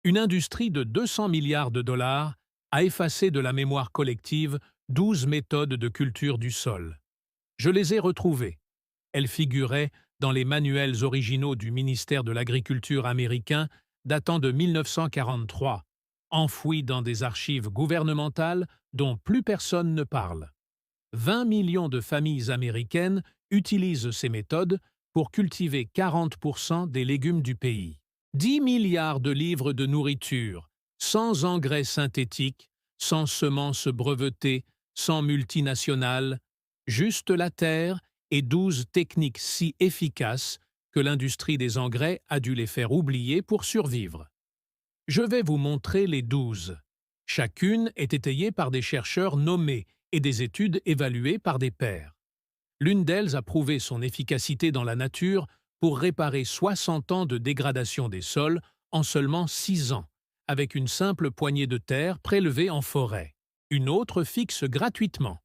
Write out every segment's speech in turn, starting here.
Une industrie de 200 milliards de dollars a effacé de la mémoire collective 12 méthodes de culture du sol. Je les ai retrouvées. Elles figuraient dans les manuels originaux du ministère de l'Agriculture américain datant de 1943, enfouis dans des archives gouvernementales dont plus personne ne parle. 20 millions de familles américaines utilisent ces méthodes pour cultiver 40% des légumes du pays. 10 milliards de livres de nourriture, sans engrais synthétiques, sans semences brevetées, sans multinationales, juste la terre et 12 techniques si efficaces que l'industrie des engrais a dû les faire oublier pour survivre. Je vais vous montrer les 12. Chacune est étayée par des chercheurs nommés et des études évaluées par des pairs. L'une d'elles a prouvé son efficacité dans la nature pour réparer 60 ans de dégradation des sols en seulement 6 ans, avec une simple poignée de terre prélevée en forêt. Une autre fixe gratuitement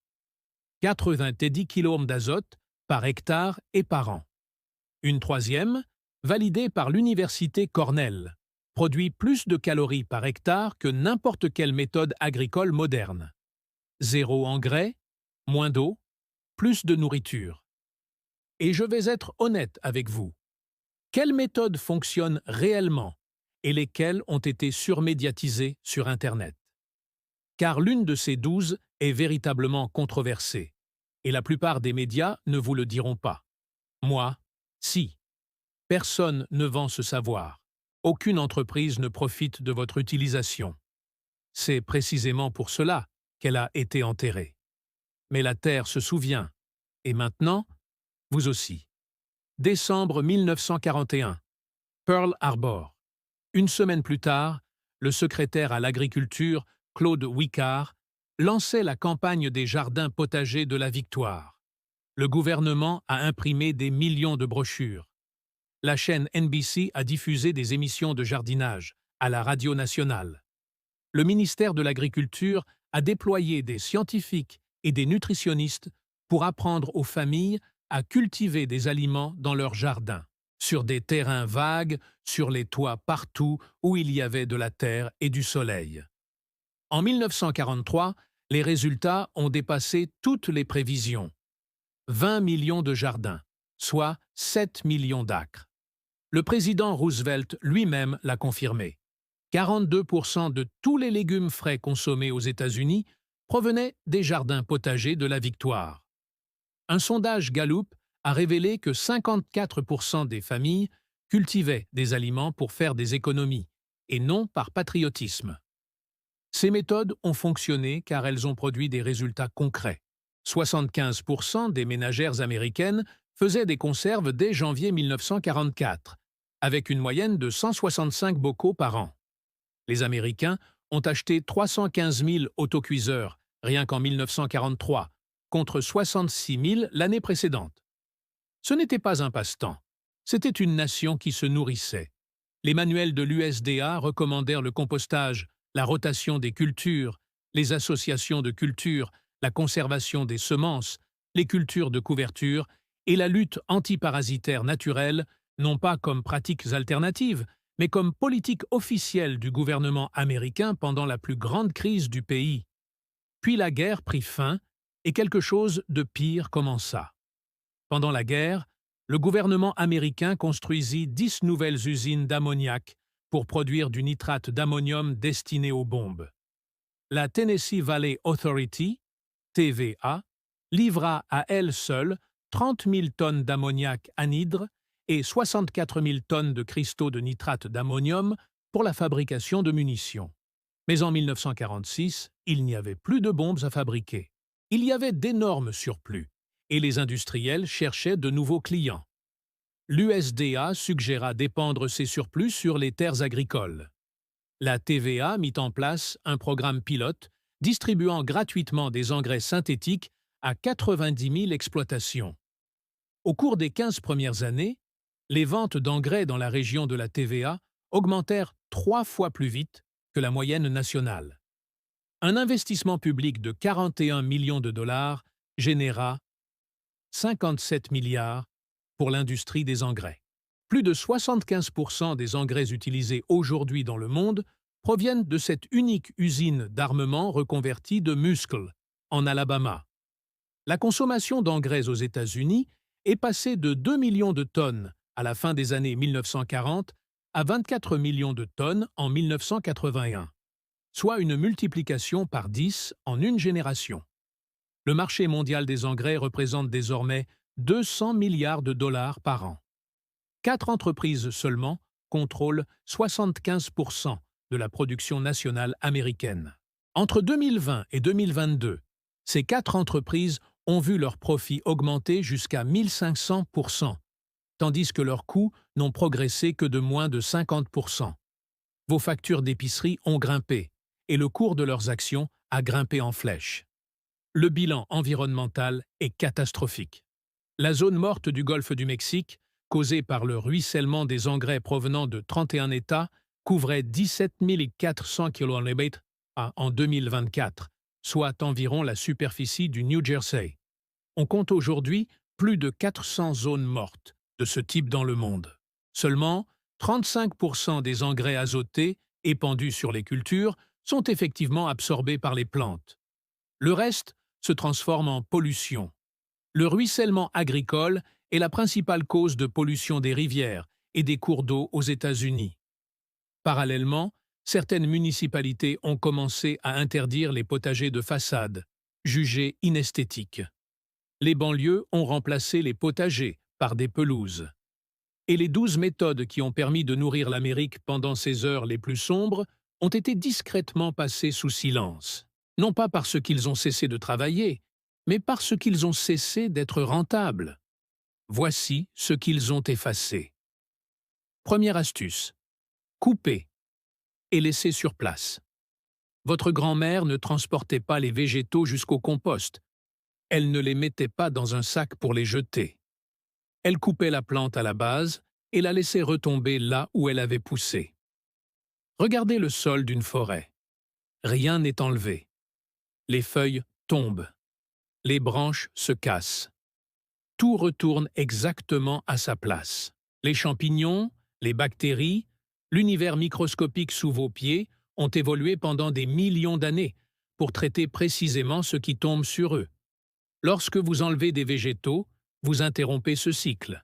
90 kg d'azote par hectare et par an. Une troisième, validée par l'Université Cornell, produit plus de calories par hectare que n'importe quelle méthode agricole moderne. Zéro engrais, moins d'eau, plus de nourriture. Et je vais être honnête avec vous. Quelles méthodes fonctionnent réellement et lesquelles ont été surmédiatisées sur Internet? Car l'une de ces 12 est véritablement controversée, et la plupart des médias ne vous le diront pas. Moi, si. Personne ne vend ce savoir. Aucune entreprise ne profite de votre utilisation. C'est précisément pour cela qu'elle a été enterrée. Mais la Terre se souvient. Et maintenant, vous aussi. Décembre 1941. Pearl Harbor. Une semaine plus tard, le secrétaire à l'agriculture, Claude Wicard, lançait la campagne des jardins potagers de la Victoire. Le gouvernement a imprimé des millions de brochures. La chaîne NBC a diffusé des émissions de jardinage à la radio nationale. Le ministère de l'Agriculture a déployé des scientifiques et des nutritionnistes pour apprendre aux familles à cultiver des aliments dans leurs jardins, sur des terrains vagues, sur les toits partout où il y avait de la terre et du soleil. En 1943, les résultats ont dépassé toutes les prévisions. 20 millions de jardins, soit 7 millions d'acres. Le président Roosevelt lui-même l'a confirmé. 42% de tous les légumes frais consommés aux États-Unis provenaient des jardins potagers de la Victoire. Un sondage Gallup a révélé que 54% des familles cultivaient des aliments pour faire des économies, et non par patriotisme. Ces méthodes ont fonctionné car elles ont produit des résultats concrets. 75% des ménagères américaines faisaient des conserves dès janvier 1944, avec une moyenne de 165 bocaux par an. Les Américains ont acheté 315 000 autocuiseurs rien qu'en 1943, contre 66 000 l'année précédente. Ce n'était pas un passe-temps, c'était une nation qui se nourrissait. Les manuels de l'USDA recommandèrent le compostage, la rotation des cultures, les associations de cultures, la conservation des semences, les cultures de couverture et la lutte antiparasitaire naturelle, non pas comme pratiques alternatives, mais comme politique officielle du gouvernement américain pendant la plus grande crise du pays. Puis la guerre prit fin et quelque chose de pire commença. Pendant la guerre, le gouvernement américain construisit 10 nouvelles usines d'ammoniac pour produire du nitrate d'ammonium destiné aux bombes. La Tennessee Valley Authority, TVA, livra à elle seule 30 000 tonnes d'ammoniac anhydre et 64 000 tonnes de cristaux de nitrate d'ammonium pour la fabrication de munitions. Mais en 1946, il n'y avait plus de bombes à fabriquer. Il y avait d'énormes surplus, et les industriels cherchaient de nouveaux clients. L'USDA suggéra d'épandre ces surplus sur les terres agricoles. La TVA mit en place un programme pilote distribuant gratuitement des engrais synthétiques à 90 000 exploitations. Au cours des 15 premières années, les ventes d'engrais dans la région de la TVA augmentèrent 3 fois plus vite que la moyenne nationale. Un investissement public de 41 millions de dollars généra 57 milliards pour l'industrie des engrais. Plus de 75% des engrais utilisés aujourd'hui dans le monde proviennent de cette unique usine d'armement reconvertie de Muscle, en Alabama. La consommation d'engrais aux États-Unis est passée de 2 millions de tonnes à la fin des années 1940 à 24 millions de tonnes en 1981, soit une multiplication par 10 en une génération. Le marché mondial des engrais représente désormais 200 milliards de dollars par an. 4 entreprises seulement contrôlent 75% de la production nationale américaine. Entre 2020 et 2022, ces 4 entreprises ont vu leurs profits augmenter jusqu'à 1500%, tandis que leurs coûts n'ont progressé que de moins de 50%. Vos factures d'épicerie ont grimpé, et le cours de leurs actions a grimpé en flèche. Le bilan environnemental est catastrophique. La zone morte du golfe du Mexique, causée par le ruissellement des engrais provenant de 31 États, couvrait 17 400 km en 2024, soit environ la superficie du New Jersey. On compte aujourd'hui plus de 400 zones mortes de ce type dans le monde. Seulement, 35% des engrais azotés épandus sur les cultures sont effectivement absorbés par les plantes. Le reste se transforme en pollution. Le ruissellement agricole est la principale cause de pollution des rivières et des cours d'eau aux États-Unis. Parallèlement, certaines municipalités ont commencé à interdire les potagers de façade, jugés inesthétiques. Les banlieues ont remplacé les potagers par des pelouses. Et les 12 méthodes qui ont permis de nourrir l'Amérique pendant ces heures les plus sombres ont été discrètement passées sous silence. Non pas parce qu'ils ont cessé de travailler, mais parce qu'ils ont cessé d'être rentables. Voici ce qu'ils ont effacé. Première astuce. Couper et laisser sur place. Votre grand-mère ne transportait pas les végétaux jusqu'au compost. Elle ne les mettait pas dans un sac pour les jeter. Elle coupait la plante à la base et la laissait retomber là où elle avait poussé. Regardez le sol d'une forêt. Rien n'est enlevé. Les feuilles tombent. Les branches se cassent. Tout retourne exactement à sa place. Les champignons, les bactéries, l'univers microscopique sous vos pieds ont évolué pendant des millions d'années pour traiter précisément ce qui tombe sur eux. Lorsque vous enlevez des végétaux, vous interrompez ce cycle.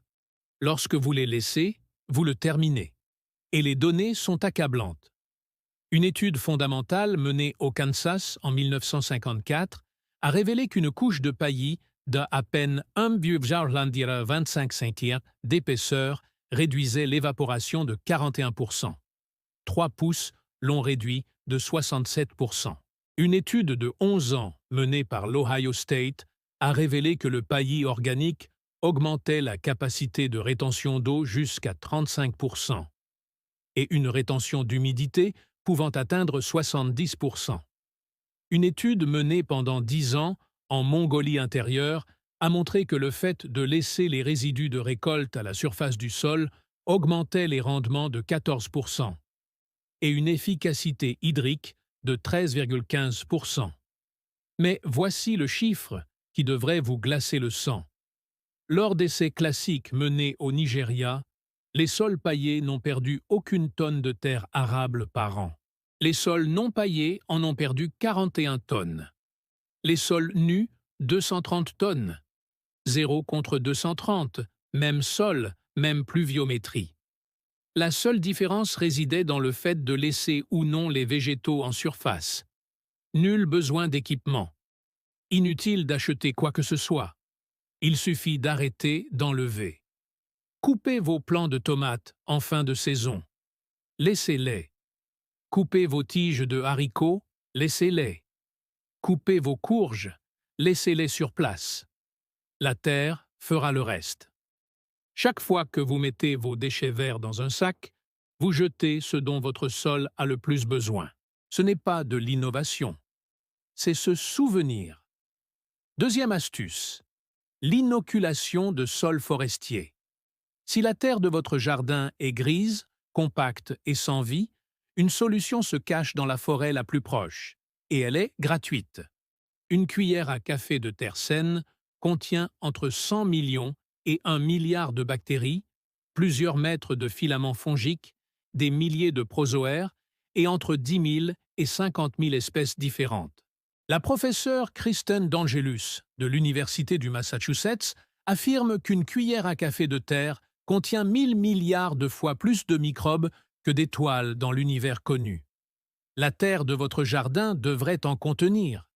Lorsque vous les laissez, vous le terminez. Et les données sont accablantes. Une étude fondamentale menée au Kansas en 1954 a révélé qu'une couche de paillis d'à peine 1,25 cm d'épaisseur réduisait l'évaporation de 41%. 3 pouces l'ont réduit de 67%. Une étude de 11 ans menée par l'Ohio State a révélé que le paillis organique augmentait la capacité de rétention d'eau jusqu'à 35% et une rétention d'humidité pouvant atteindre 70%. Une étude menée pendant 10 ans en Mongolie intérieure a montré que le fait de laisser les résidus de récolte à la surface du sol augmentait les rendements de 14% et une efficacité hydrique de 13,15%. Mais voici le chiffre qui devrait vous glacer le sang. Lors d'essais classiques menés au Nigeria, les sols paillés n'ont perdu aucune tonne de terre arable par an. Les sols non paillés en ont perdu 41 tonnes. Les sols nus, 230 tonnes. 0 contre 230, même sol, même pluviométrie. La seule différence résidait dans le fait de laisser ou non les végétaux en surface. Nul besoin d'équipement. Inutile d'acheter quoi que ce soit. Il suffit d'arrêter d'enlever. Coupez vos plants de tomates en fin de saison. Laissez-les. Coupez vos tiges de haricots, laissez-les. Coupez vos courges, laissez-les sur place. La terre fera le reste. Chaque fois que vous mettez vos déchets verts dans un sac, vous jetez ce dont votre sol a le plus besoin. Ce n'est pas de l'innovation. C'est se souvenir. Deuxième astuce. L'inoculation de sols forestiers. Si la terre de votre jardin est grise, compacte et sans vie, une solution se cache dans la forêt la plus proche, et elle est gratuite. Une cuillère à café de terre saine contient entre 100 millions et 1 milliard de bactéries, plusieurs mètres de filaments fongiques, des milliers de prozoaires et entre 10 000 et 50 000 espèces différentes. La professeure Kristen D'Angelus de l'Université du Massachusetts affirme qu'une cuillère à café de terre contient 1000 milliards de fois plus de microbes que d'étoiles dans l'univers connu. La terre de votre jardin devrait en contenir.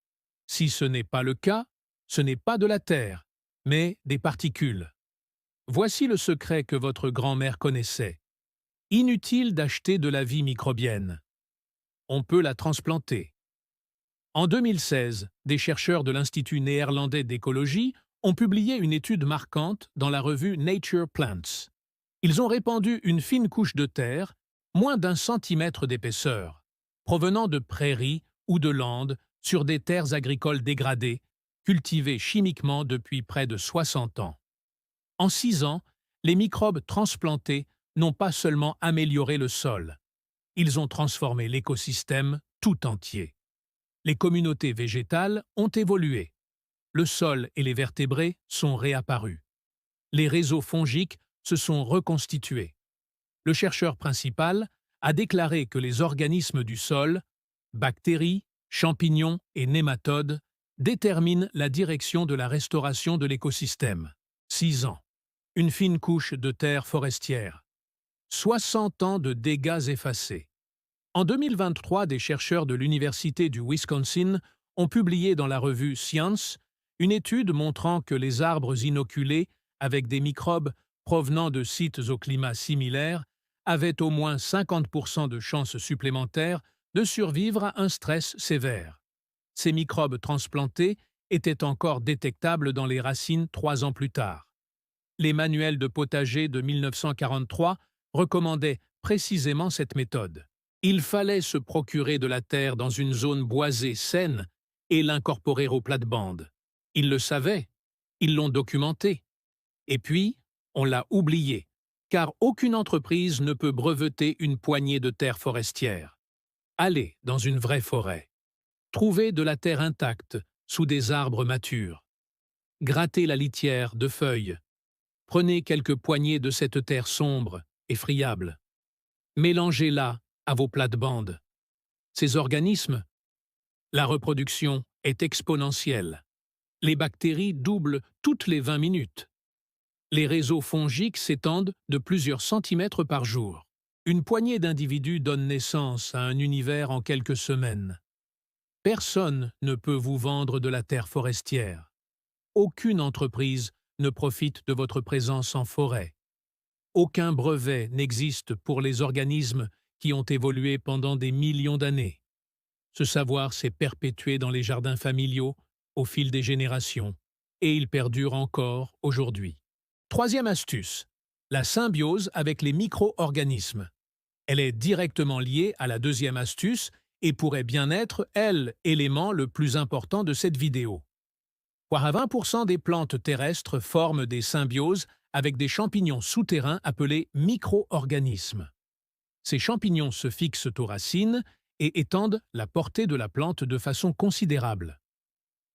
Si ce n'est pas le cas, ce n'est pas de la terre, mais des particules. Voici le secret que votre grand-mère connaissait. Inutile d'acheter de la vie microbienne. On peut la transplanter. En 2016, des chercheurs de l'Institut néerlandais d'écologie ont publié une étude marquante dans la revue Nature Plants. Ils ont répandu une fine couche de terre, moins d'1 centimètre d'épaisseur, provenant de prairies ou de landes sur des terres agricoles dégradées, cultivées chimiquement depuis près de 60 ans. En 6 ans, les microbes transplantés n'ont pas seulement amélioré le sol, ils ont transformé l'écosystème tout entier. Les communautés végétales ont évolué. Le sol et les vertébrés sont réapparus. Les réseaux fongiques se sont reconstitués. Le chercheur principal a déclaré que les organismes du sol, bactéries, champignons et nématodes, déterminent la direction de la restauration de l'écosystème. 6 ans. Une fine couche de terre forestière. 60 ans de dégâts effacés. En 2023, des chercheurs de l'Université du Wisconsin ont publié dans la revue Science une étude montrant que les arbres inoculés avec des microbes provenant de sites au climat similaire avaient au moins 50% de chances supplémentaires de survivre à un stress sévère. Ces microbes transplantés étaient encore détectables dans les racines 3 ans plus tard. Les manuels de potager de 1943 recommandaient précisément cette méthode. Il fallait se procurer de la terre dans une zone boisée saine et l'incorporer aux plates-bandes. Ils le savaient, ils l'ont documenté. Et puis, on l'a oublié, car aucune entreprise ne peut breveter une poignée de terre forestière. Allez dans une vraie forêt. Trouvez de la terre intacte sous des arbres matures. Grattez la litière de feuilles. Prenez quelques poignées de cette terre sombre et friable. Mélangez-la à vos plates-bandes. Ces organismes, la reproduction est exponentielle. Les bactéries doublent toutes les 20 minutes. Les réseaux fongiques s'étendent de plusieurs centimètres par jour. Une poignée d'individus donne naissance à un univers en quelques semaines. Personne ne peut vous vendre de la terre forestière. Aucune entreprise ne profite de votre présence en forêt. Aucun brevet n'existe pour les organismes qui ont évolué pendant des millions d'années. Ce savoir s'est perpétué dans les jardins familiaux au fil des générations, et il perdure encore aujourd'hui. Troisième astuce, la symbiose avec les micro-organismes. Elle est directement liée à la deuxième astuce et pourrait bien être, elle, l'élément le plus important de cette vidéo. Voire à 20% des plantes terrestres forment des symbioses avec des champignons souterrains appelés micro-organismes. Ces champignons se fixent aux racines et étendent la portée de la plante de façon considérable.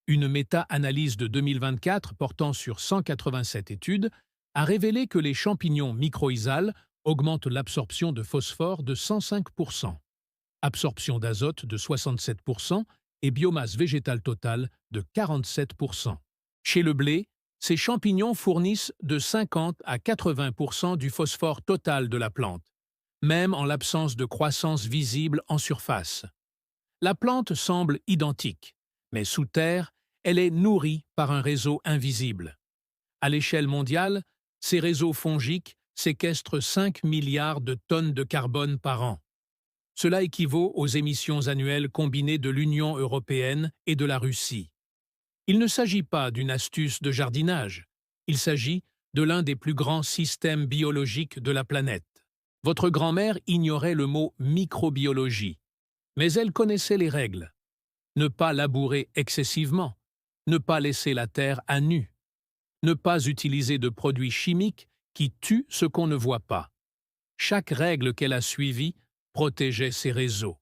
Une méta-analyse de 2024 portant sur 187 études a révélé que les champignons mycorhizales augmentent l'absorption de phosphore de 105%, absorption d'azote de 67% et biomasse végétale totale de 47%. Chez le blé, ces champignons fournissent de 50 à 80% du phosphore total de la plante, même en l'absence de croissance visible en surface. La plante semble identique, mais sous terre, elle est nourrie par un réseau invisible. À l'échelle mondiale, ces réseaux fongiques séquestrent 5 milliards de tonnes de carbone par an. Cela équivaut aux émissions annuelles combinées de l'Union européenne et de la Russie. Il ne s'agit pas d'une astuce de jardinage, il s'agit de l'un des plus grands systèmes biologiques de la planète. Votre grand-mère ignorait le mot microbiologie, mais elle connaissait les règles. Ne pas labourer excessivement, ne pas laisser la terre à nu, ne pas utiliser de produits chimiques qui tuent ce qu'on ne voit pas. Chaque règle qu'elle a suivie protégeait ces réseaux.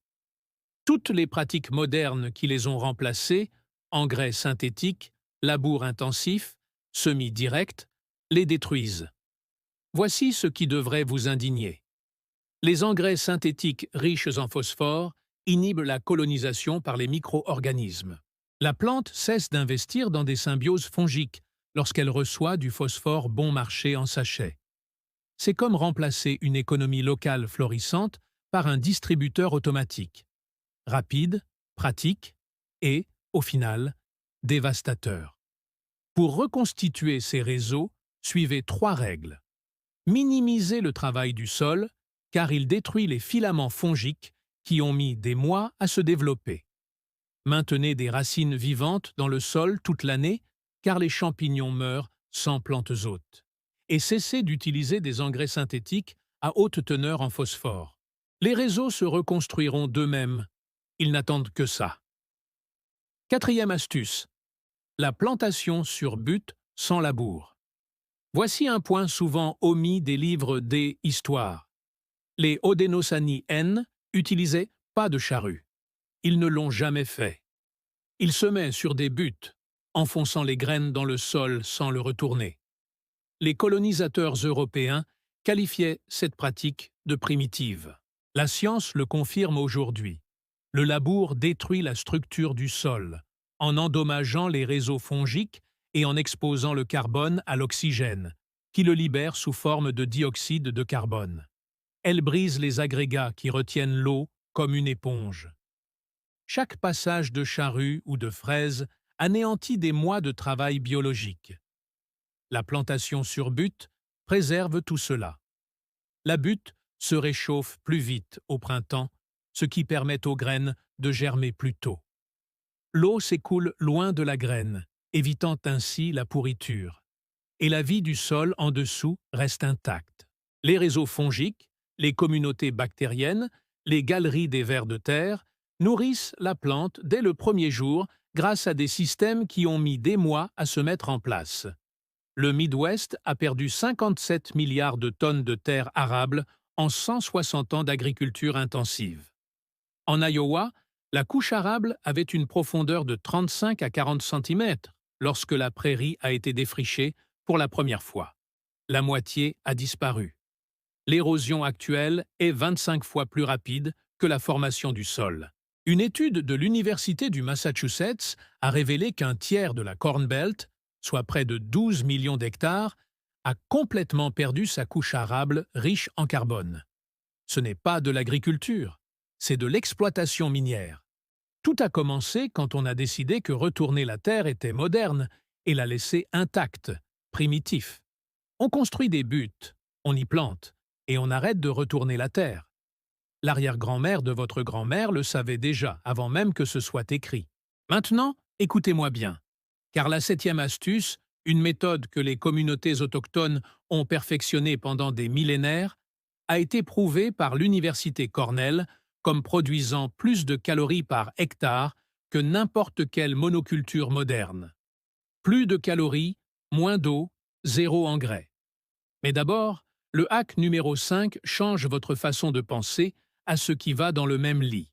Toutes les pratiques modernes qui les ont remplacés, engrais synthétiques, labour intensif, semis directs, les détruisent. Voici ce qui devrait vous indigner. Les engrais synthétiques riches en phosphore inhibent la colonisation par les micro-organismes. La plante cesse d'investir dans des symbioses fongiques lorsqu'elle reçoit du phosphore bon marché en sachet. C'est comme remplacer une économie locale florissante par un distributeur automatique. Rapide, pratique et, au final, dévastateur. Pour reconstituer ces réseaux, suivez 3 règles. Minimisez le travail du sol, car il détruit les filaments fongiques qui ont mis des mois à se développer. Maintenez des racines vivantes dans le sol toute l'année, car les champignons meurent sans plantes hôtes. Et cessez d'utiliser des engrais synthétiques à haute teneur en phosphore. Les réseaux se reconstruiront d'eux-mêmes. Ils n'attendent que ça. 4e astuce. La plantation sur butte sans labour. Voici un point souvent omis des livres des histoires. Les Haudenosaunee N utilisaient pas de charrue. Ils ne l'ont jamais fait. Ils semaient sur des buttes, enfonçant les graines dans le sol sans le retourner. Les colonisateurs européens qualifiaient cette pratique de primitive. La science le confirme aujourd'hui. Le labour détruit la structure du sol, en endommageant les réseaux fongiques et en exposant le carbone à l'oxygène, qui le libère sous forme de dioxyde de carbone. Elle brise les agrégats qui retiennent l'eau comme une éponge. Chaque passage de charrue ou de fraise anéantit des mois de travail biologique. La plantation sur butte préserve tout cela. La butte se réchauffe plus vite au printemps, ce qui permet aux graines de germer plus tôt. L'eau s'écoule loin de la graine, évitant ainsi la pourriture. Et la vie du sol en dessous reste intacte. Les réseaux fongiques, les communautés bactériennes, les galeries des vers de terre nourrissent la plante dès le premier jour grâce à des systèmes qui ont mis des mois à se mettre en place. Le Midwest a perdu 57 milliards de tonnes de terre arable en 160 ans d'agriculture intensive. En Iowa, la couche arable avait une profondeur de 35 à 40 cm lorsque la prairie a été défrichée pour la première fois. La moitié a disparu. L'érosion actuelle est 25 fois plus rapide que la formation du sol. Une étude de l'Université du Massachusetts a révélé qu'un tiers de la Corn Belt, soit près de 12 millions d'hectares, a complètement perdu sa couche arable riche en carbone. Ce n'est pas de l'agriculture, c'est de l'exploitation minière. Tout a commencé quand on a décidé que retourner la terre était moderne et la laisser intacte, primitif. On construit des buttes, on y plante, et on arrête de retourner la terre. L'arrière-grand-mère de votre grand-mère le savait déjà avant même que ce soit écrit. Maintenant, écoutez-moi bien, car la 7e astuce, une méthode que les communautés autochtones ont perfectionnée pendant des millénaires, a été prouvée par l'Université Cornell comme produisant plus de calories par hectare que n'importe quelle monoculture moderne. Plus de calories, moins d'eau, zéro engrais. Mais d'abord, le hack numéro 5 change votre façon de penser à ce qui va dans le même lit.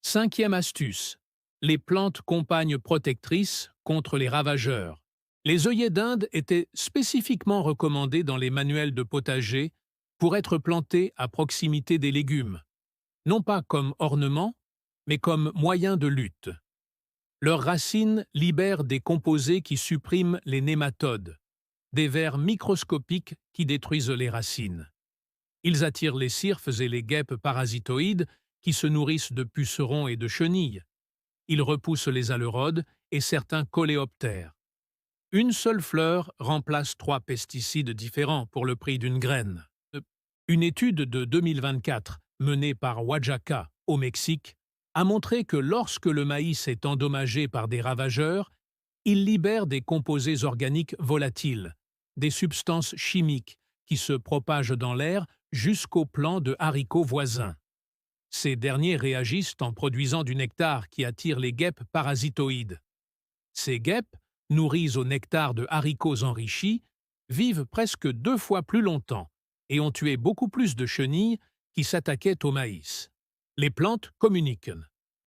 5e astuce. Les plantes compagnes protectrices contre les ravageurs. Les œillets d'Inde étaient spécifiquement recommandés dans les manuels de potager pour être plantés à proximité des légumes, non pas comme ornement, mais comme moyen de lutte. Leurs racines libèrent des composés qui suppriment les nématodes, des vers microscopiques qui détruisent les racines. Ils attirent les cirphes et les guêpes parasitoïdes qui se nourrissent de pucerons et de chenilles. Ils repoussent les aleurodes et certains coléoptères. Une seule fleur remplace 3 pesticides différents pour le prix d'une graine. Une étude de 2024 menée par Oaxaca, au Mexique, a montré que lorsque le maïs est endommagé par des ravageurs, il libère des composés organiques volatiles, des substances chimiques qui se propagent dans l'air jusqu'aux plants de haricots voisins. Ces derniers réagissent en produisant du nectar qui attire les guêpes parasitoïdes. Ces guêpes, nourries au nectar de haricots enrichis, vivent presque 2 fois plus longtemps et ont tué beaucoup plus de chenilles qui s'attaquaient au maïs. Les plantes communiquent.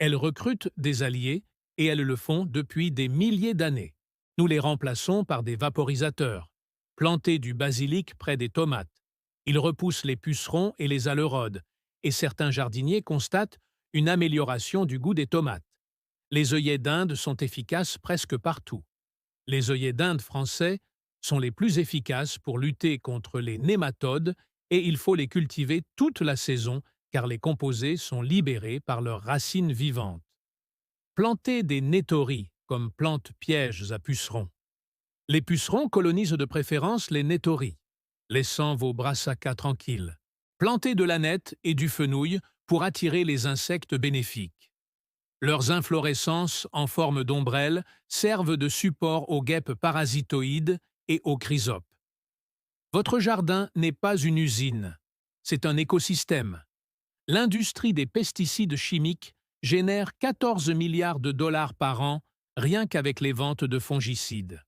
Elles recrutent des alliés et elles le font depuis des milliers d'années. Nous les remplaçons par des vaporisateurs. Plantez du basilic près des tomates, Il repousse les pucerons et les alerodes, et certains jardiniers constatent une amélioration du goût des tomates. Les œillets d'Inde sont efficaces presque partout. Les œillets d'Inde français sont les plus efficaces pour lutter contre les nématodes et il faut les cultiver toute la saison car les composés sont libérés par leurs racines vivantes. Plantez des nettories comme plantes pièges à pucerons. Les pucerons colonisent de préférence les nettories, laissant vos brassicas tranquilles. Plantez de l'aneth et du fenouil pour attirer les insectes bénéfiques. Leurs inflorescences en forme d'ombrelle servent de support aux guêpes parasitoïdes et aux chrysopes. Votre jardin n'est pas une usine, c'est un écosystème. L'industrie des pesticides chimiques génère 14 milliards de dollars par an rien qu'avec les ventes de fongicides.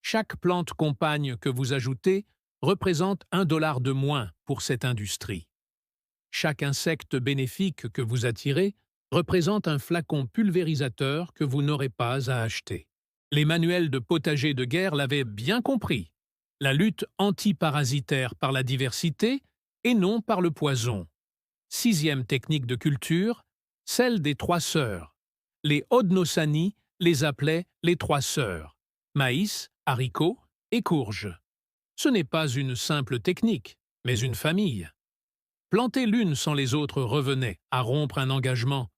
Chaque plante compagne que vous ajoutez représente $1 de moins pour cette industrie. Chaque insecte bénéfique que vous attirez représente un flacon pulvérisateur que vous n'aurez pas à acheter. Les manuels de potager de guerre l'avaient bien compris. La lutte antiparasitaire par la diversité et non par le poison. 6e technique de culture, celle des 3 sœurs. Les Haudenosaunee les appelaient les 3 sœurs. Maïs, haricots et courges. Ce n'est pas une simple technique, mais une famille. Planter l'une sans les autres revenait à rompre un engagement.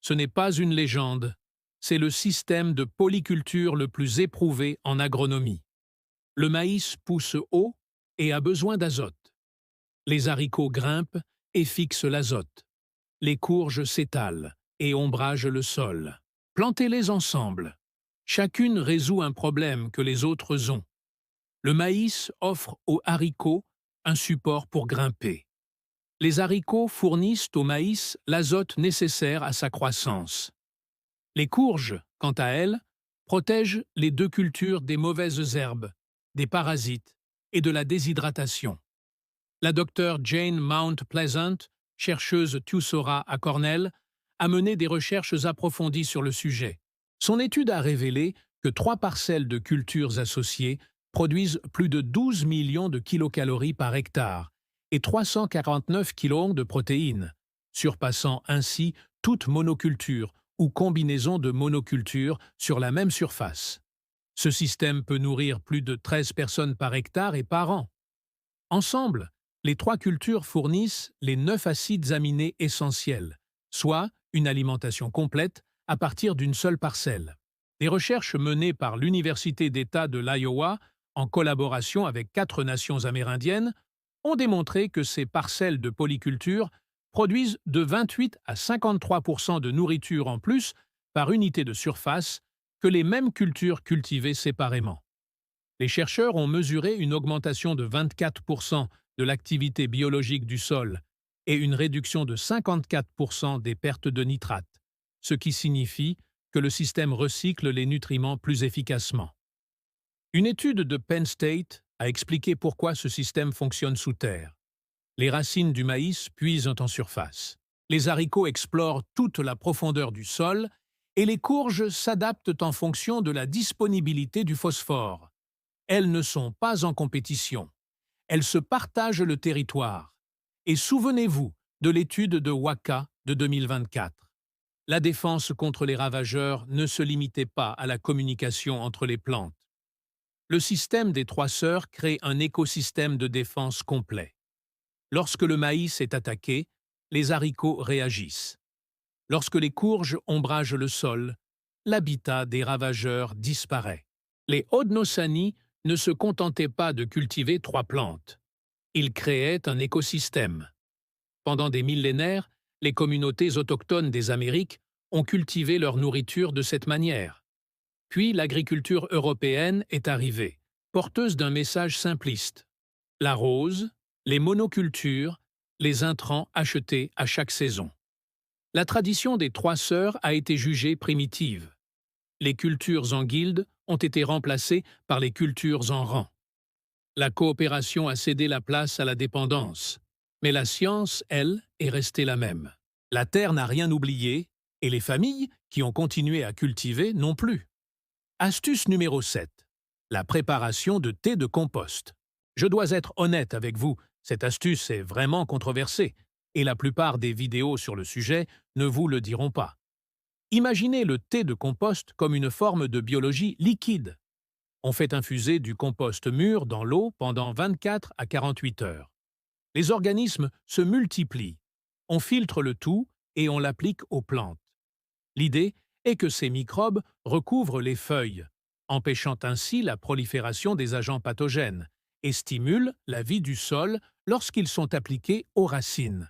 Ce n'est pas une légende, c'est le système de polyculture le plus éprouvé en agronomie. Le maïs pousse haut et a besoin d'azote. Les haricots grimpent et fixent l'azote. Les courges s'étalent et ombragent le sol. Plantez-les ensemble. Chacune résout un problème que les autres ont. Le maïs offre aux haricots un support pour grimper. Les haricots fournissent au maïs l'azote nécessaire à sa croissance. Les courges, quant à elles, protègent les 2 cultures des mauvaises herbes, des parasites et de la déshydratation. La docteure Jane Mount Pleasant, chercheuse Tussora à Cornell, a mené des recherches approfondies sur le sujet. Son étude a révélé que 3 parcelles de cultures associées produisent plus de 12 millions de kilocalories par hectare et 349 kilograms de protéines, surpassant ainsi toute monoculture ou combinaison de monocultures sur la même surface. Ce système peut nourrir plus de 13 personnes par hectare et par an. Ensemble, les 3 cultures fournissent les 9 acides aminés essentiels, soit une alimentation complète à partir d'une seule parcelle. Des recherches menées par l'Université d'État de l'Iowa, en collaboration avec 4 nations amérindiennes, ont démontré que ces parcelles de polyculture produisent de 28 à 53% de nourriture en plus par unité de surface que les mêmes cultures cultivées séparément. Les chercheurs ont mesuré une augmentation de 24% de l'activité biologique du sol et une réduction de 54% des pertes de nitrates, ce qui signifie que le système recycle les nutriments plus efficacement. Une étude de Penn State a expliqué pourquoi ce système fonctionne sous terre. Les racines du maïs puisent en surface. Les haricots explorent toute la profondeur du sol et les courges s'adaptent en fonction de la disponibilité du phosphore. Elles ne sont pas en compétition. Elles se partagent le territoire. Et souvenez-vous de l'étude de Waka de 2024. La défense contre les ravageurs ne se limitait pas à la communication entre les plantes. Le système des 3 sœurs crée un écosystème de défense complet. Lorsque le maïs est attaqué, les haricots réagissent. Lorsque les courges ombragent le sol, l'habitat des ravageurs disparaît. Les Haudenosaunee ne se contentaient pas de cultiver 3 plantes. Ils créaient un écosystème. Pendant des millénaires, les communautés autochtones des Amériques ont cultivé leur nourriture de cette manière. Puis l'agriculture européenne est arrivée, porteuse d'un message simpliste. La rose, les monocultures, les intrants achetés à chaque saison. La tradition des 3 sœurs a été jugée primitive. Les cultures en guilde ont été remplacées par les cultures en rang. La coopération a cédé la place à la dépendance, mais la science, elle, est restée la même. La terre n'a rien oublié, et les familles qui ont continué à cultiver non plus. Astuce numéro 7. La préparation de thé de compost. Je dois être honnête avec vous, Cette astuce est vraiment controversée, et la plupart des vidéos sur le sujet ne vous le diront pas. Imaginez le thé de compost comme une forme de biologie liquide. On fait infuser du compost mûr dans l'eau pendant 24 à 48 heures. Les organismes se multiplient. On filtre le tout et on l'applique aux plantes. L'idée est que ces microbes recouvrent les feuilles, empêchant ainsi la prolifération des agents pathogènes, et stimulent la vie du sol lorsqu'ils sont appliqués aux racines.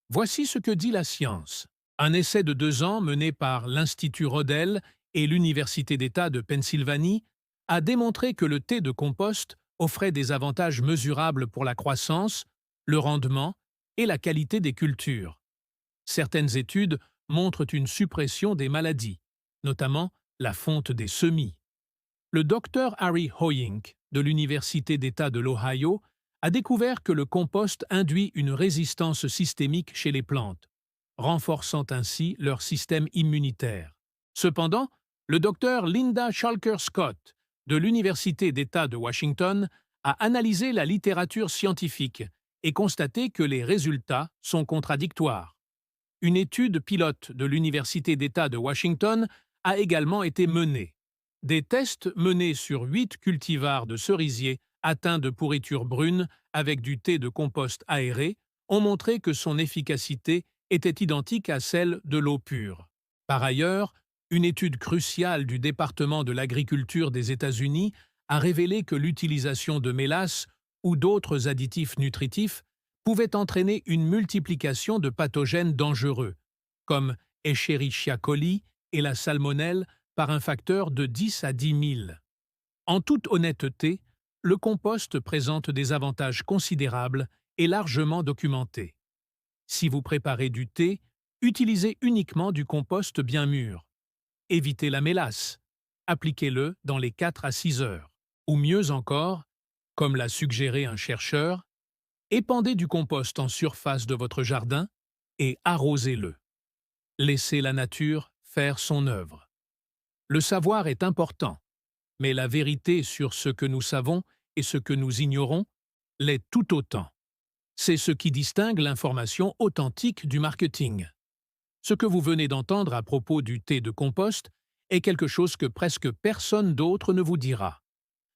Voici ce que dit la science. Un essai de 2 ans mené par l'Institut Rodel et l'Université d'État de Pennsylvanie a démontré que le thé de compost offrait des avantages mesurables pour la croissance, le rendement et la qualité des cultures. Certaines études montrent une suppression des maladies, notamment la fonte des semis. Le docteur Harry Hoyink de l'Université d'État de l'Ohio a découvert que le compost induit une résistance systémique chez les plantes, renforçant ainsi leur système immunitaire. Cependant, le docteur Linda Shulker-Scott de l'Université d'État de Washington a analysé la littérature scientifique et constaté que les résultats sont contradictoires. Une étude pilote de l'Université d'État de Washington a également été menée. Des tests menés sur 8 cultivars de cerisiers atteints de pourriture brune avec du thé de compost aéré ont montré que son efficacité était identique à celle de l'eau pure. Par ailleurs, une étude cruciale du département de l'agriculture des États-Unis a révélé que l'utilisation de mélasse ou d'autres additifs nutritifs pouvait entraîner une multiplication de pathogènes dangereux, comme Escherichia coli et la salmonelle, par un facteur de 10 à 10 000. En toute honnêteté, le compost présente des avantages considérables et largement documentés. Si vous préparez du thé, utilisez uniquement du compost bien mûr. Évitez la mélasse. Appliquez-le dans les 4 à 6 heures. Ou mieux encore, comme l'a suggéré un chercheur, épandez du compost en surface de votre jardin et arrosez-le. Laissez la nature faire son œuvre. Le savoir est important, mais la vérité sur ce que nous savons et ce que nous ignorons l'est tout autant. C'est ce qui distingue l'information authentique du marketing. Ce que vous venez d'entendre à propos du thé de compost est quelque chose que presque personne d'autre ne vous dira.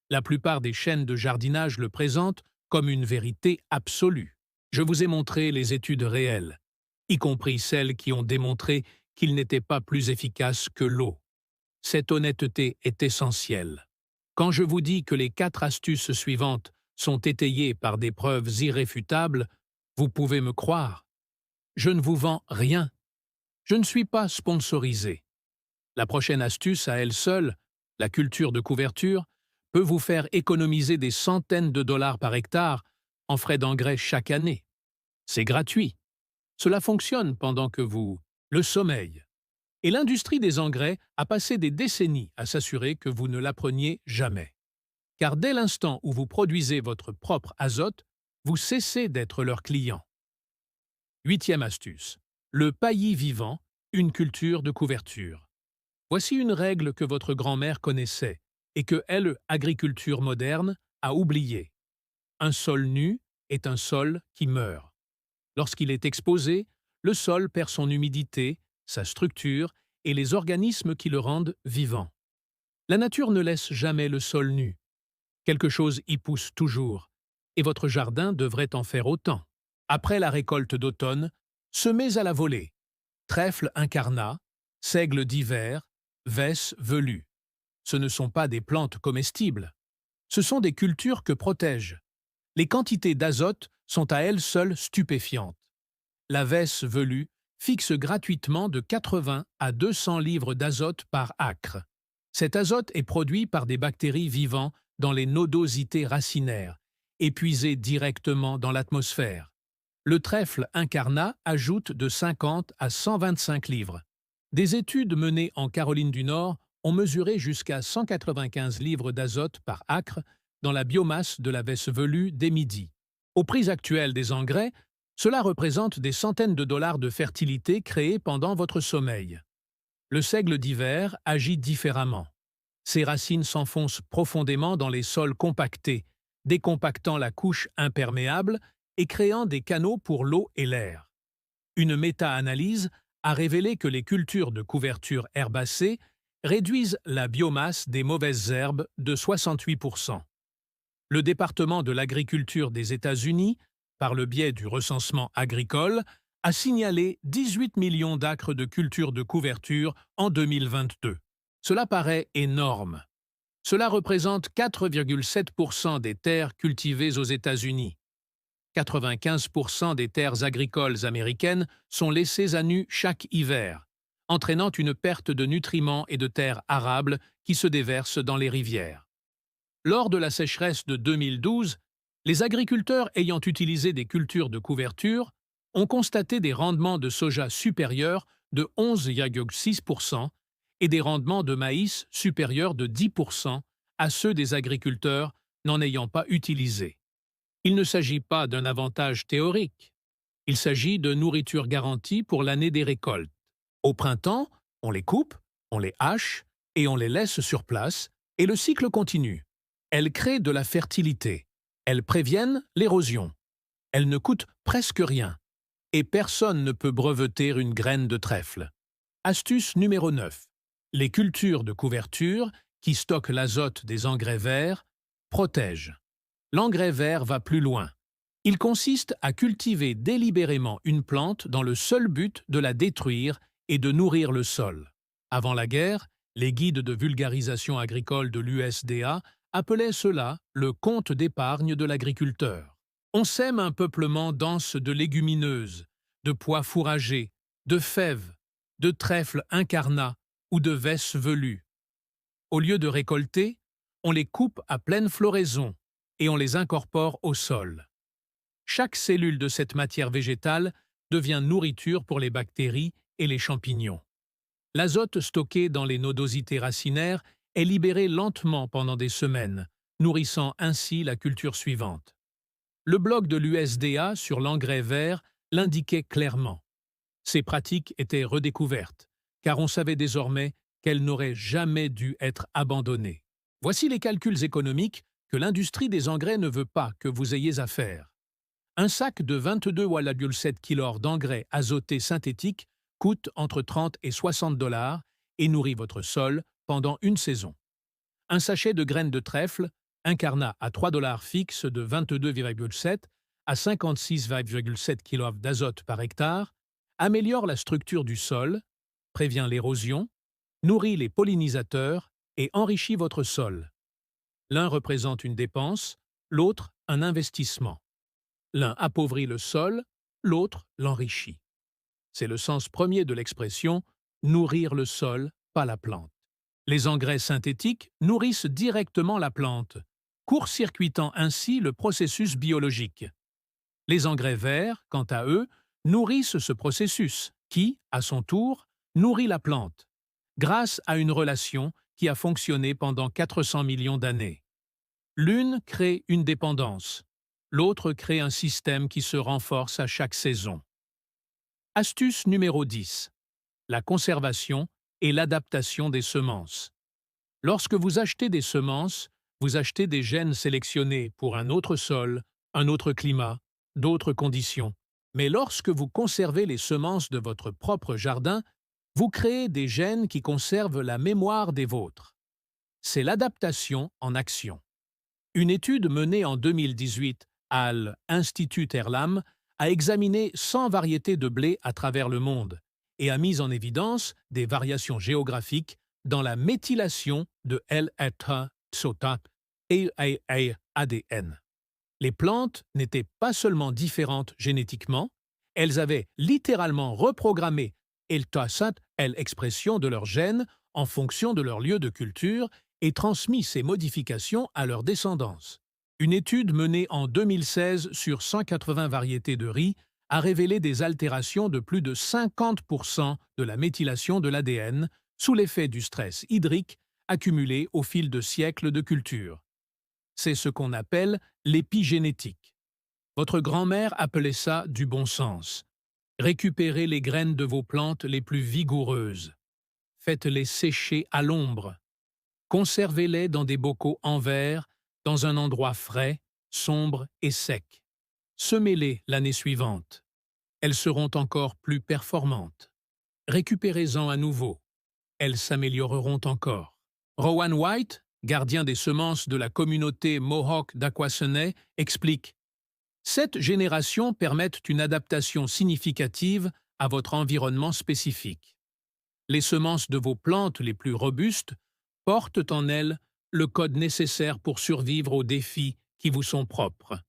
La plupart des chaînes de jardinage le présentent comme une vérité absolue. Je vous ai montré les études réelles, y compris celles qui ont démontré qu'il n'était pas plus efficace que l'eau. Cette honnêteté est essentielle. Quand je vous dis que les 4 astuces suivantes sont étayées par des preuves irréfutables, vous pouvez me croire. Je ne vous vends rien. Je ne suis pas sponsorisé. La prochaine astuce à elle seule, la culture de couverture, peut vous faire économiser des centaines de dollars par hectare en frais d'engrais chaque année. C'est gratuit. Cela fonctionne pendant que vous... Le sommeil. Et l'industrie des engrais a passé des décennies à s'assurer que vous ne l'appreniez jamais. Car dès l'instant où vous produisez votre propre azote, vous cessez d'être leur client. 8e astuce. Le paillis vivant, une culture de couverture. Voici une règle que votre grand-mère connaissait et que elle, agriculture moderne, a oubliée. Un sol nu est un sol qui meurt. Lorsqu'il est exposé, le sol perd son humidité, sa structure et les organismes qui le rendent vivant. La nature ne laisse jamais le sol nu. Quelque chose y pousse toujours, et votre jardin devrait en faire autant. Après la récolte d'automne, semez à la volée. Trèfle incarnat, seigle d'hiver, vesse velue. Ce ne sont pas des plantes comestibles. Ce sont des cultures que protègent. Les quantités d'azote sont à elles seules stupéfiantes. La vesse velue fixe gratuitement de 80 à 200 livres d'azote par acre. Cet azote est produit par des bactéries vivant dans les nodosités racinaires, épuisées directement dans l'atmosphère. Le trèfle incarnat ajoute de 50 à 125 livres. Des études menées en Caroline du Nord ont mesuré jusqu'à 195 livres d'azote par acre dans la biomasse de la vesse velue des midis. Au prix actuel des engrais, cela représente des centaines de dollars de fertilité créés pendant votre sommeil. Le seigle d'hiver agit différemment. Ses racines s'enfoncent profondément dans les sols compactés, décompactant la couche imperméable et créant des canaux pour l'eau et l'air. Une méta-analyse a révélé que les cultures de couverture herbacées réduisent la biomasse des mauvaises herbes de 68%. Le département de l'agriculture des États-Unis, par le biais du recensement agricole, a signalé 18 millions d'acres de cultures de couverture en 2022. Cela paraît énorme. Cela représente 4,7% des terres cultivées aux États-Unis. 95% des terres agricoles américaines sont laissées à nu chaque hiver, entraînant une perte de nutriments et de terres arables qui se déversent dans les rivières. Lors de la sécheresse de 2012, les agriculteurs ayant utilisé des cultures de couverture ont constaté des rendements de soja supérieurs de 11,6% et des rendements de maïs supérieurs de 10% à ceux des agriculteurs n'en ayant pas utilisé. Il ne s'agit pas d'un avantage théorique. Il s'agit de nourriture garantie pour l'année des récoltes. Au printemps, on les coupe, on les hache et on les laisse sur place, et le cycle continue. Elles créent de la fertilité. Elles préviennent l'érosion. Elles ne coûtent presque rien. Et personne ne peut breveter une graine de trèfle. Astuce numéro 9. Les cultures de couverture, qui stockent l'azote des engrais verts, protègent. L'engrais vert va plus loin. Il consiste à cultiver délibérément une plante dans le seul but de la détruire et de nourrir le sol. Avant la guerre, les guides de vulgarisation agricole de l'USDA appelaient cela le compte d'épargne de l'agriculteur. On sème un peuplement dense de légumineuses, de pois fourragers, de fèves, de trèfles incarnats ou de vesses velues. Au lieu de récolter, on les coupe à pleine floraison et on les incorpore au sol. Chaque cellule de cette matière végétale devient nourriture pour les bactéries et les champignons. L'azote stocké dans les nodosités racinaires est libéré lentement pendant des semaines, nourrissant ainsi la culture suivante. Le blog de l'USDA sur l'engrais vert l'indiquait clairement. Ces pratiques étaient redécouvertes, car on savait désormais qu'elles n'auraient jamais dû être abandonnées. Voici les calculs économiques que l'industrie des engrais ne veut pas que vous ayez à faire. Un sac de 22,7 kg d'engrais azotés synthétiques coûte entre 30 et 60 $ et nourrit votre sol pendant une saison. Un sachet de graines de trèfle, incarnat à 3 $ fixe de 22,7 à 56,7 kg d'azote par hectare, améliore la structure du sol, prévient l'érosion, nourrit les pollinisateurs et enrichit votre sol. L'un représente une dépense, l'autre un investissement. L'un appauvrit le sol, l'autre l'enrichit. C'est le sens premier de l'expression « nourrir le sol, pas la plante ». Les engrais synthétiques nourrissent directement la plante, court-circuitant ainsi le processus biologique. Les engrais verts, quant à eux, nourrissent ce processus qui, à son tour, nourrit la plante, grâce à une relation qui a fonctionné pendant 400 millions d'années. L'une crée une dépendance, l'autre crée un système qui se renforce à chaque saison. Astuce numéro 10. La conservation et l'adaptation des semences. Lorsque vous achetez des semences, vous achetez des gènes sélectionnés pour un autre sol, un autre climat, d'autres conditions. Mais lorsque vous conservez les semences de votre propre jardin, vous créez des gènes qui conservent la mémoire des vôtres. C'est l'adaptation en action. Une étude menée en 2018 à l'Institut Ehrlam a examiné 100 variétés de blé à travers le monde et a mis en évidence des variations géographiques dans la méthylation de L-Ethylsota et ADN. Les plantes n'étaient pas seulement différentes génétiquement, elles avaient littéralement reprogrammé l'expression de leurs gènes en fonction de leur lieu de culture et transmis ces modifications à leur descendance. Une étude menée en 2016 sur 180 variétés de riz a révélé des altérations de plus de 50% de la méthylation de l'ADN sous l'effet du stress hydrique accumulé au fil de siècles de culture. C'est ce qu'on appelle l'épigénétique. Votre grand-mère appelait ça du bon sens. Récupérez les graines de vos plantes les plus vigoureuses. Faites-les sécher à l'ombre. Conservez-les dans des bocaux en verre, dans un endroit frais, sombre et sec. Semez-les l'année suivante. Elles seront encore plus performantes. Récupérez-en à nouveau. Elles s'amélioreront encore. Rowan White, gardien des semences de la communauté Mohawk d'Aquasonay, explique: cette génération permet une adaptation significative à votre environnement spécifique. Les semences de vos plantes les plus robustes portent en elles le code nécessaire pour survivre aux défis qui vous sont propres.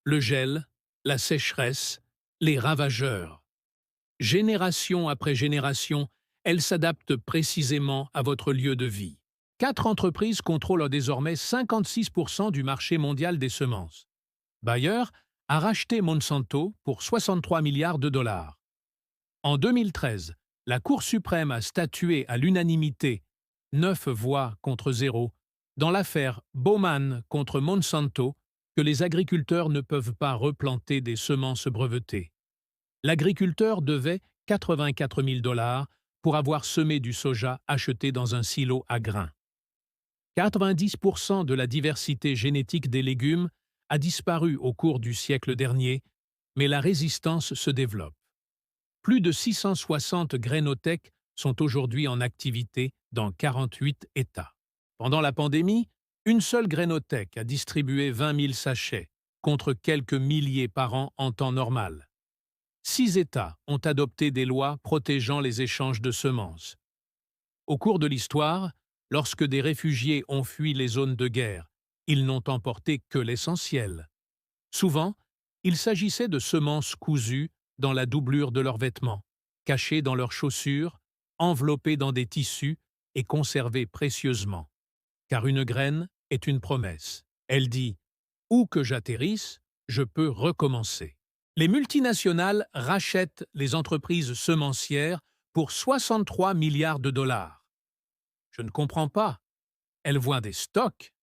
Le gel, la sécheresse, les ravageurs. Génération après génération, elles s'adaptent précisément à votre lieu de vie. 4 entreprises contrôlent désormais 56% du marché mondial des semences. Bayer a racheté Monsanto pour 63 milliards de dollars. En 2013, la Cour suprême a statué à l'unanimité, 9 voix contre 0, dans l'affaire Bowman contre Monsanto, que les agriculteurs ne peuvent pas replanter des semences brevetées. L'agriculteur devait 84 000 dollars pour avoir semé du soja acheté dans un silo à grains. 90% de la diversité génétique des légumes a disparu au cours du siècle dernier, mais la résistance se développe. Plus de 660 grainothèques sont aujourd'hui en activité dans 48 États. Pendant la pandémie, une seule grainothèque a distribué 20 000 sachets, contre quelques milliers par an en temps normal. 6 États ont adopté des lois protégeant les échanges de semences. Au cours de l'histoire, lorsque des réfugiés ont fui les zones de guerre, ils n'ont emporté que l'essentiel. Souvent, il s'agissait de semences cousues dans la doublure de leurs vêtements, cachées dans leurs chaussures, enveloppées dans des tissus et conservées précieusement. Car une graine est une promesse. Elle dit « Où que j'atterrisse, je peux recommencer ». Les multinationales rachètent les entreprises semencières pour 63 milliards de dollars. Je ne comprends pas. Elle voit des stocks.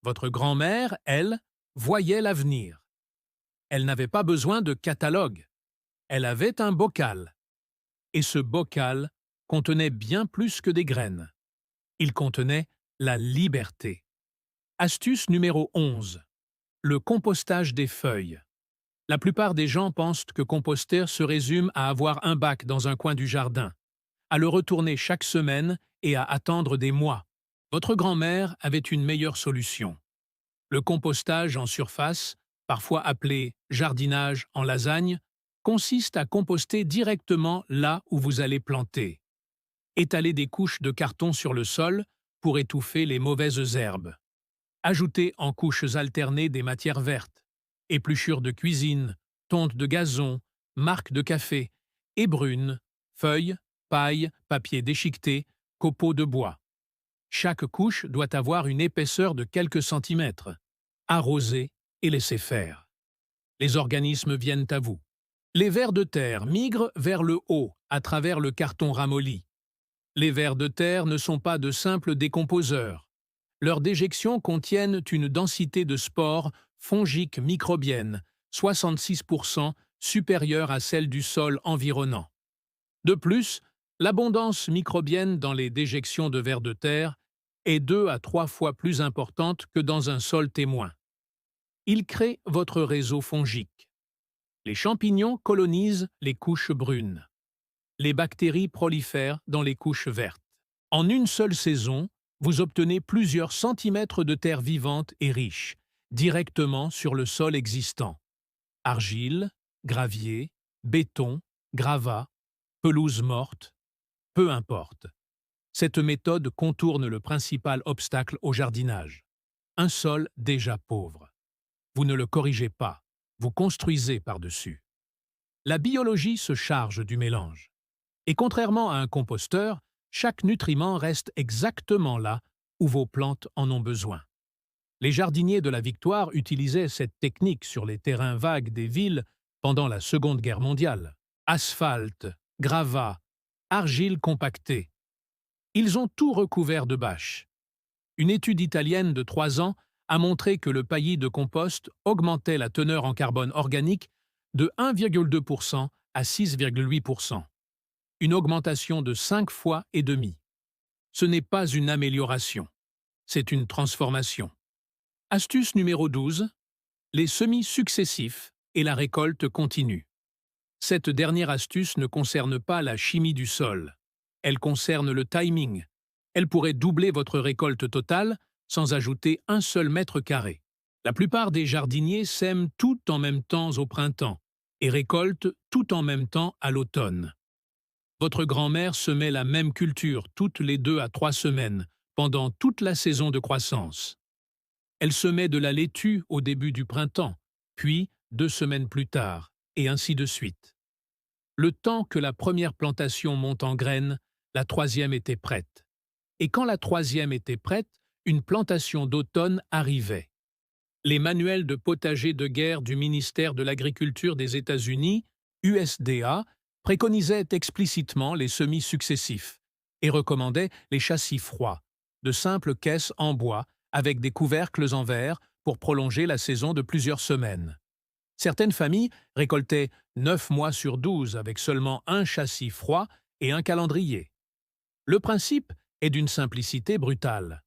Votre grand-mère, elle, voyait l'avenir. Elle n'avait pas besoin de catalogue. Elle avait un bocal. Et ce bocal contenait bien plus que des graines. Il contenait la liberté. Astuce numéro 11. Le compostage des feuilles. La plupart des gens pensent que composter se résume à avoir un bac dans un coin du jardin, à le retourner chaque semaine et à attendre des mois. Votre grand-mère avait une meilleure solution. Le compostage en surface, parfois appelé jardinage en lasagne, consiste à composter directement là où vous allez planter. Étalez des couches de carton sur le sol pour étouffer les mauvaises herbes. Ajoutez en couches alternées des matières vertes, épluchures de cuisine, tonte de gazon, marc de café, et brunes, feuilles, paille, papier déchiqueté, copeaux de bois. Chaque couche doit avoir une épaisseur de quelques centimètres. Arrosez et laissez faire. Les organismes viennent à vous. Les vers de terre migrent vers le haut à travers le carton ramolli. Les vers de terre ne sont pas de simples décomposeurs. Leurs déjections contiennent une densité de spores fongiques microbiennes, 66% supérieure à celle du sol environnant. De plus, l'abondance microbienne dans les déjections de vers de terre est 2 à 3 fois plus importante que dans un sol témoin. Ils créent votre réseau fongique. Les champignons colonisent les couches brunes. Les bactéries prolifèrent dans les couches vertes. En une seule saison, vous obtenez plusieurs centimètres de terre vivante et riche, directement sur le sol existant. Argile, gravier, béton, gravat, pelouse morte, peu importe. Cette méthode contourne le principal obstacle au jardinage. Un sol déjà pauvre. Vous ne le corrigez pas, vous construisez par-dessus. La biologie se charge du mélange. Et contrairement à un composteur, chaque nutriment reste exactement là où vos plantes en ont besoin. Les jardiniers de la Victoire utilisaient cette technique sur les terrains vagues des villes pendant la Seconde Guerre mondiale. Asphalte, gravat, argile compactée. Ils ont tout recouvert de bâches. Une étude italienne de 3 ans a montré que le paillis de compost augmentait la teneur en carbone organique de 1,2% à 6,8%. Une augmentation de 5 fois et demi. Ce n'est pas une amélioration, c'est une transformation. Astuce numéro 12. Les semis successifs et la récolte continue. Cette dernière astuce ne concerne pas la chimie du sol. Elle concerne le timing. Elle pourrait doubler votre récolte totale sans ajouter un seul mètre carré. La plupart des jardiniers sèment tout en même temps au printemps et récoltent tout en même temps à l'automne. Votre grand-mère semait la même culture toutes les 2 à 3 semaines, pendant toute la saison de croissance. Elle semait de la laitue au début du printemps, puis 2 semaines plus tard, et ainsi de suite. Le temps que la première plantation monte en graines, la troisième était prête. Et quand la troisième était prête, une plantation d'automne arrivait. Les manuels de potager de guerre du ministère de l'Agriculture des États-Unis, USDA, préconisaient explicitement les semis successifs et recommandaient les châssis froids, de simples caisses en bois avec des couvercles en verre pour prolonger la saison de plusieurs semaines. Certaines familles récoltaient 9 mois sur 12 avec seulement un châssis froid et un calendrier. Le principe est d'une simplicité brutale.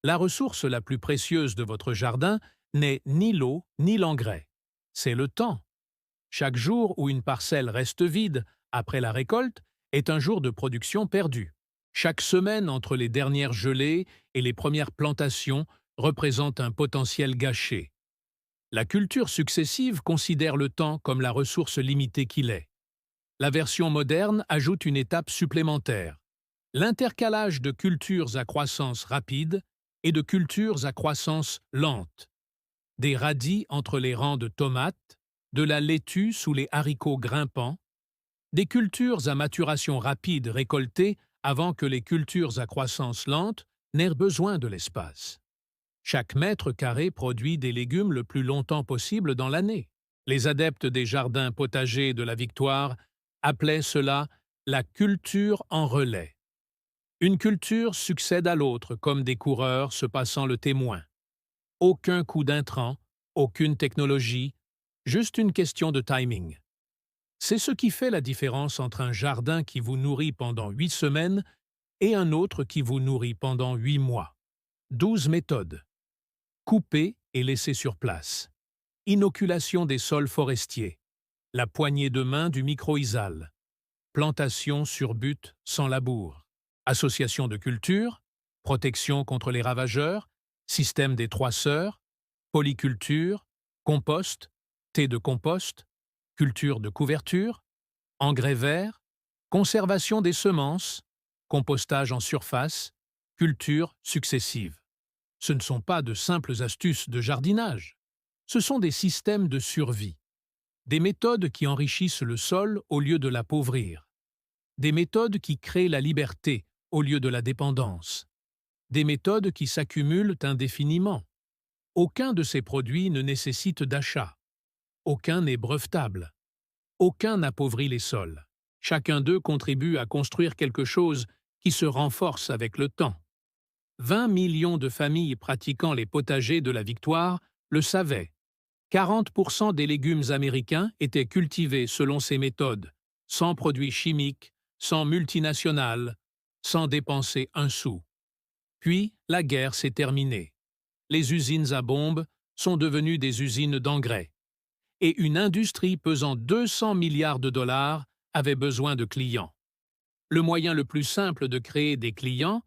La ressource la plus précieuse de votre jardin n'est ni l'eau ni l'engrais. C'est le temps. Chaque jour où une parcelle reste vide après la récolte est un jour de production perdu. Chaque semaine entre les dernières gelées et les premières plantations représente un potentiel gâché. La culture successive considère le temps comme la ressource limitée qu'il est. La version moderne ajoute une étape supplémentaire: l'intercalage de cultures à croissance rapide et de cultures à croissance lente. Des radis entre les rangs de tomates, de la laitue sous les haricots grimpants, des cultures à maturation rapide récoltées avant que les cultures à croissance lente n'aient besoin de l'espace. Chaque mètre carré produit des légumes le plus longtemps possible dans l'année. Les adeptes des jardins potagers de la Victoire appelaient cela la culture en relais. Une culture succède à l'autre comme des coureurs se passant le témoin. Aucun coup d'intrant, aucune technologie, juste une question de timing. C'est ce qui fait la différence entre un jardin qui vous nourrit pendant 8 semaines et un autre qui vous nourrit pendant 8 mois. 12 méthodes. Couper et laisser sur place. Inoculation des sols forestiers. La poignée de main du mycorrhizal. Plantation sur but sans labour. Association de cultures. Protection contre les ravageurs. Système des 3 sœurs. Polyculture. Compost. Thé de compost. Culture de couverture. Engrais verts. Conservation des semences. Compostage en surface. Culture successive. Ce ne sont pas de simples astuces de jardinage. Ce sont des systèmes de survie. Des méthodes qui enrichissent le sol au lieu de l'appauvrir. Des méthodes qui créent la liberté au lieu de la dépendance. Des méthodes qui s'accumulent indéfiniment. Aucun de ces produits ne nécessite d'achat. Aucun n'est brevetable. Aucun n'appauvrit les sols. Chacun d'eux contribue à construire quelque chose qui se renforce avec le temps. 20 millions de familles pratiquant les potagers de la Victoire le savaient. 40% des légumes américains étaient cultivés selon ces méthodes, sans produits chimiques, sans multinationales, sans dépenser un sou. Puis, la guerre s'est terminée. Les usines à bombes sont devenues des usines d'engrais. Et une industrie pesant 200 milliards de dollars avait besoin de clients. Le moyen le plus simple de créer des clients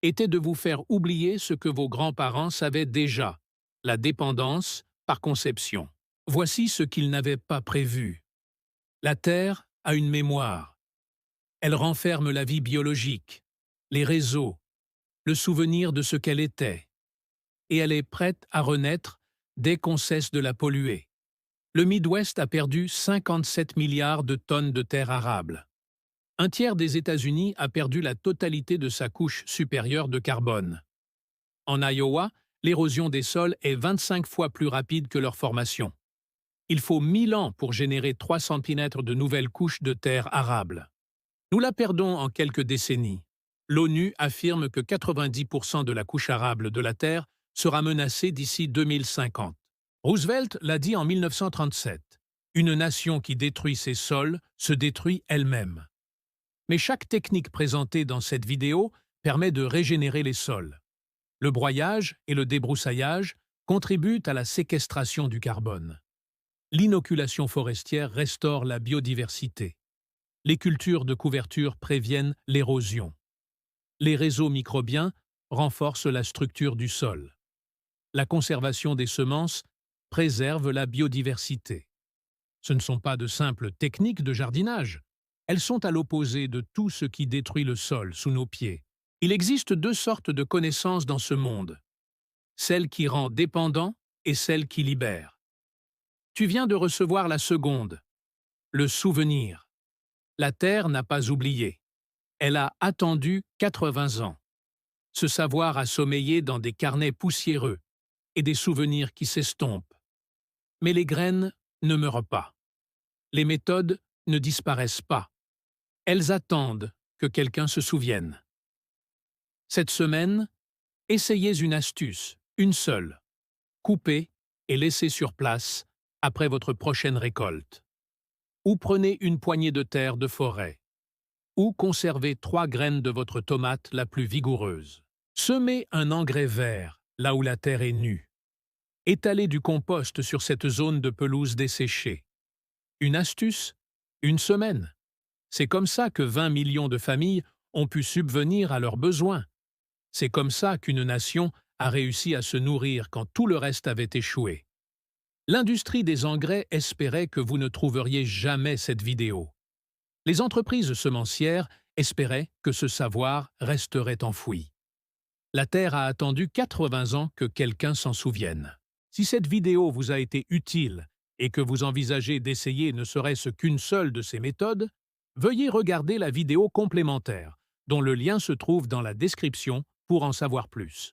était de vous faire oublier ce que vos grands-parents savaient déjà, la dépendance par conception. Voici ce qu'ils n'avaient pas prévu. La Terre a une mémoire. Elle renferme la vie biologique, les réseaux, le souvenir de ce qu'elle était. Et elle est prête à renaître dès qu'on cesse de la polluer. Le Midwest a perdu 57 milliards de tonnes de terre arable. Un tiers des États-Unis a perdu la totalité de sa couche supérieure de carbone. En Iowa, l'érosion des sols est 25 fois plus rapide que leur formation. Il faut 1000 ans pour générer 3 cm de nouvelles couches de terre arable. Nous la perdons en quelques décennies. L'ONU affirme que 90% de la couche arable de la Terre sera menacée d'ici 2050. Roosevelt l'a dit en 1937. Une nation qui détruit ses sols se détruit elle-même. Mais chaque technique présentée dans cette vidéo permet de régénérer les sols. Le broyage et le débroussaillage contribuent à la séquestration du carbone. L'inoculation forestière restaure la biodiversité. Les cultures de couverture préviennent l'érosion. Les réseaux microbiens renforcent la structure du sol. La conservation des semences préserve la biodiversité. Ce ne sont pas de simples techniques de jardinage. Elles sont à l'opposé de tout ce qui détruit le sol sous nos pieds. Il existe deux sortes de connaissances dans ce monde, celle qui rend dépendant et celle qui libère. Tu viens de recevoir la seconde, le souvenir. La Terre n'a pas oublié. Elle a attendu 80 ans. Ce savoir a sommeillé dans des carnets poussiéreux et des souvenirs qui s'estompent. Mais les graines ne meurent pas. Les méthodes ne disparaissent pas. Elles attendent que quelqu'un se souvienne. Cette semaine, essayez une astuce, une seule. Coupez et laissez sur place après votre prochaine récolte. Ou prenez une poignée de terre de forêt. Ou conservez 3 graines de votre tomate la plus vigoureuse. Semez un engrais vert là où la terre est nue. Étalez du compost sur cette zone de pelouse desséchée. Une astuce, une semaine. C'est comme ça que 20 millions de familles ont pu subvenir à leurs besoins. C'est comme ça qu'une nation a réussi à se nourrir quand tout le reste avait échoué. L'industrie des engrais espérait que vous ne trouveriez jamais cette vidéo. Les entreprises semencières espéraient que ce savoir resterait enfoui. La Terre a attendu 80 ans que quelqu'un s'en souvienne. Si cette vidéo vous a été utile et que vous envisagez d'essayer ne serait-ce qu'une seule de ces méthodes, veuillez regarder la vidéo complémentaire, dont le lien se trouve dans la description pour en savoir plus.